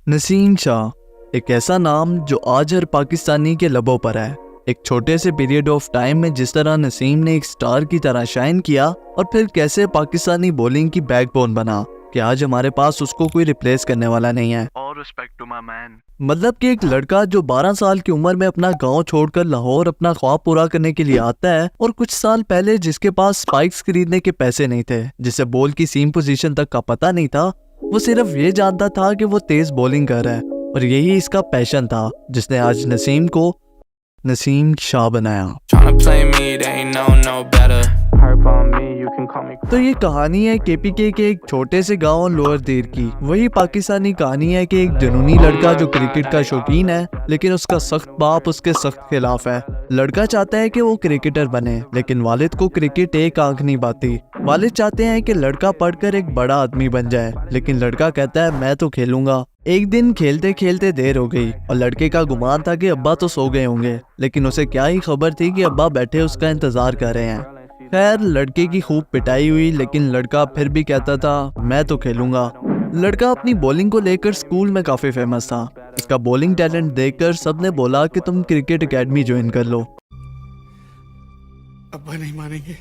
नसीम शाह, एक ऐसा नाम जो आज हर पाकिस्तानी के लबों पर है। एक छोटे से पीरियड ऑफ टाइम में जिस तरह नसीम ने एक स्टार की तरह शाइन किया और फिर कैसे पाकिस्तानी बॉलिंग की बैकबोन बना कि आज हमारे पास उसको कोई रिप्लेस करने वाला नहीं है। All respect to my man. मतलब कि एक लड़का जो 12 साल की उम्र में अपना गांव छोड़कर लाहौर अपना ख्वाब पूरा करने के लिए आता है और कुछ साल पहले जिसके पास स्पाइक्स खरीदने के पैसे नहीं थे, जिसे बॉल की सीम पोजीशन तक का पता नहीं था, वो सिर्फ ये जानता था कि वो तेज बॉलिंग कर रहा है और यही इसका पैशन था जिसने आज नसीम को नसीम शाह बनाया। Tryna play me, they ain't know no better. Harp on me, you can call me. तो ये कहानी है केपीके के एक छोटे से गांव लोअर दीर की। वही पाकिस्तानी कहानी है कि एक जुनूनी लड़का जो क्रिकेट का शौकीन है लेकिन उसका सख्त बाप उसके सख्त खिलाफ है। लड़का चाहता है कि वो क्रिकेटर बने लेकिन वालिद को क्रिकेट एक आंख नहीं पाती। वालिद चाहते हैं कि लड़का पढ़कर एक बड़ा आदमी बन जाए लेकिन लड़का कहता है मैं तो खेलूंगा। एक दिन खेलते खेलते देर हो गई और लड़के का गुमान था कि अब्बा तो सो गए होंगे, लेकिन उसे क्या ही खबर थी कि अब्बा बैठे उसका इंतजार कर रहे हैं। खैर लड़के की खूब पिटाई हुई लेकिन लड़का फिर भी कहता था मैं तो खेलूंगा। लड़का अपनी बॉलिंग को लेकर स्कूल में काफी फेमस था। इसका बॉलिंग टैलेंट देखकर सबने बोला कि तुम क्रिकेट एकेडमी ज्वाइन कर लो। अब्बा नहीं मानेंगे।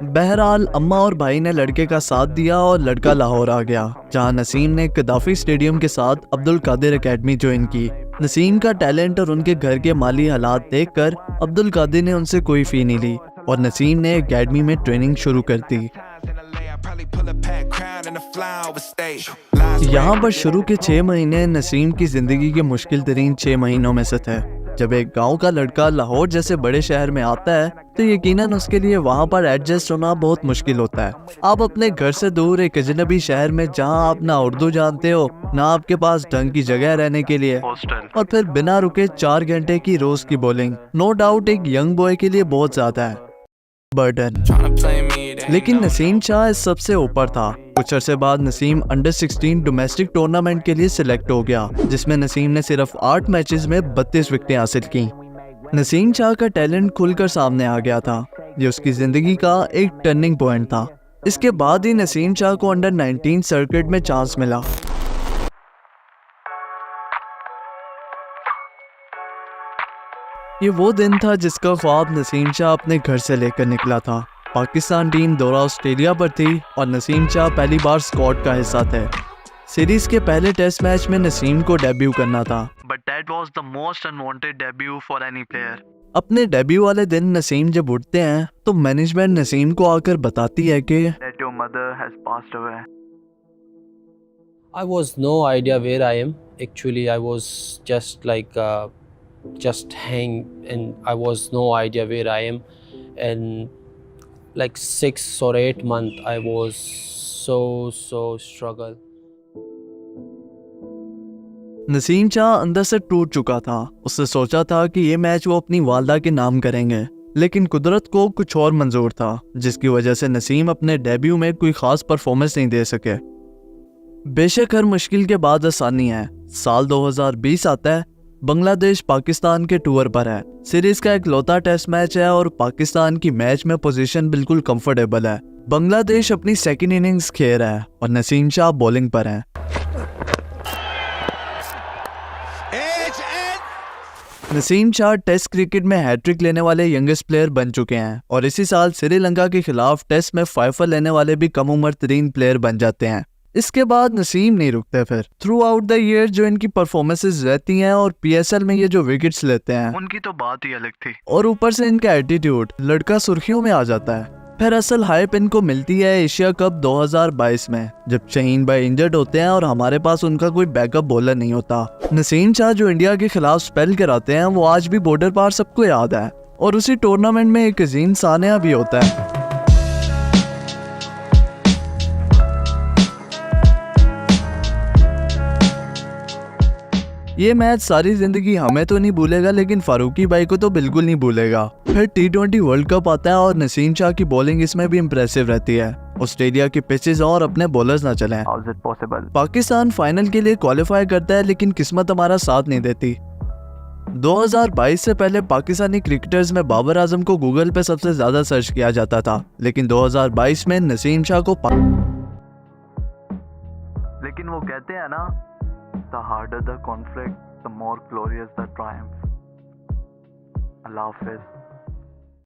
बहरहाल अम्मा और भाई ने लड़के का साथ दिया और लड़का लाहौर आ गया, जहां नसीम ने कदाफी स्टेडियम के साथ अब्दुल कादिर एकेडमी ज्वाइन की। नसीम का टैलेंट और उनके घर के माली हालात देखकर अब्दुल कादिर ने उनसे कोई फी नहीं ली और नसीम ने एकेडमी में ट्रेनिंग शुरू कर दी। यहाँ पर शुरू के 6 महीने नसीम की जिंदगी के मुश्किल तरीन 6 महीनों में से थे। जब एक गांव का लड़का लाहौर जैसे बड़े शहर में आता है तो यकीनन उसके लिए वहां पर एडजस्ट होना बहुत मुश्किल होता है। आप अपने घर से दूर एक अजनबी शहर में जहां आप ना उर्दू जानते हो ना आपके पास ढंग की जगह रहने के लिए, Hostel. और फिर बिना रुके 4 घंटे की रोज की बॉलिंग, नो डाउट एक यंग बॉय के लिए बहुत ज्यादा है burden. Tryna play me, they ain't लेकिन know नसीम शाह इस सबसे ऊपर था। कुछ अरसे बाद नसीम अंडर 16 डोमेस्टिक टूर्नामेंट के लिए सिलेक्ट हो गया, जिसमें नसीम ने सिर्फ 8 मैचेस में 32 विकेटें हासिल की। नसीम शाह का टैलेंट खुलकर सामने आ गया था। ये उसकी जिंदगी का एक टर्निंग पॉइंट था। इसके बाद ही नसीम शाह को अंडर 19 सर्किट में चांस मिला। ये वो दिन था जिसका ख्वाब नसीम शाह अपने घर से लेकर निकला था। पाकिस्तान टीम दौरा ऑस्ट्रेलिया पर थी और नसीम शाह पहली बार स्क्वाड का हिस्सा थे। सीरीज के पहले टेस्ट मैच में नसीम को डेब्यू करना था। But that was the most unwanted debut for any player. अपने डेब्यू वाले दिन नसीम जब उठते हैं तो मैनेजमेंट नसीम को आकर बताती है कि That your mother has passed away. I was no idea where I am. Actually, I was just like just hang, and I was no idea where I am. And like 6 or 8 months, I was so struggle. Naseem Shah अंदर से टूट चुका था। उसने सोचा था कि ये मैच वो अपनी वालदा के नाम करेंगे, लेकिन कुदरत को कुछ और मंजूर था, जिसकी वजह से नसीम अपने डेब्यू में कोई खास परफॉर्मेंस नहीं दे सके। बेशक हर मुश्किल के बाद आसानी है। साल 2020 आता है। बांग्लादेश पाकिस्तान के टूर पर है। सीरीज का इकलौता टेस्ट मैच है और पाकिस्तान की मैच में पोजीशन बिल्कुल कंफर्टेबल है। बांग्लादेश अपनी सेकंड इनिंग्स खेल रहा है और नसीम शाह बॉलिंग पर है। नसीम शाह टेस्ट क्रिकेट में हैट्रिक लेने वाले यंगेस्ट प्लेयर बन चुके हैं और इसी साल श्रीलंका के खिलाफ टेस्ट में फाइफर लेने वाले भी कम उम्र तरीन प्लेयर बन जाते हैं। इसके बाद नसीम नहीं रुकते फिर थ्रू आउट द ईयर जो इनकी परफॉर्मेंसेस रहती हैं और पीएसएल में ये जो विकेट्स लेते हैं, उनकी तो बात ही अलग थी। और ऊपर से इनका एटीट्यूड, लड़का सुर्खियों में आ जाता है। फिर असल हाइप इनको मिलती है एशिया कप 2022 में, जब शहीन भाई इंजर्ड होते हैं और हमारे पास उनका कोई बैकअप बॉलर नहीं होता। नसीम शाह जो इंडिया के खिलाफ स्पेल कराते हैं वो आज भी बॉर्डर पार सबको याद है और उसी टूर्नामेंट में एक अजीम सानिया भी होता है। ये मैच सारी जिंदगी हमें तो नहीं भूलेगा लेकिन फारूकी भाई को तो बिल्कुल नहीं भूलेगा। फिर T20 वर्ल्ड कप आता है और नसीम शाह की बॉलिंग इसमें भी इम्प्रेसिव रहती है। ऑस्ट्रेलिया की पिचेस और अपने बॉलर्स ना चलें। How is it possible? Pakistan final के लिए क्वालिफाई करता है लेकिन किस्मत हमारा साथ नहीं देती। 2022 से पहले पाकिस्तानी क्रिकेटर्स में बाबर आजम को गूगल पे सबसे ज्यादा सर्च किया जाता था, लेकिन 2022 में नसीम शाह को लेकिन वो कहते हैं ना, The harder the conflict, the more glorious the triumph. Allah Hafiz.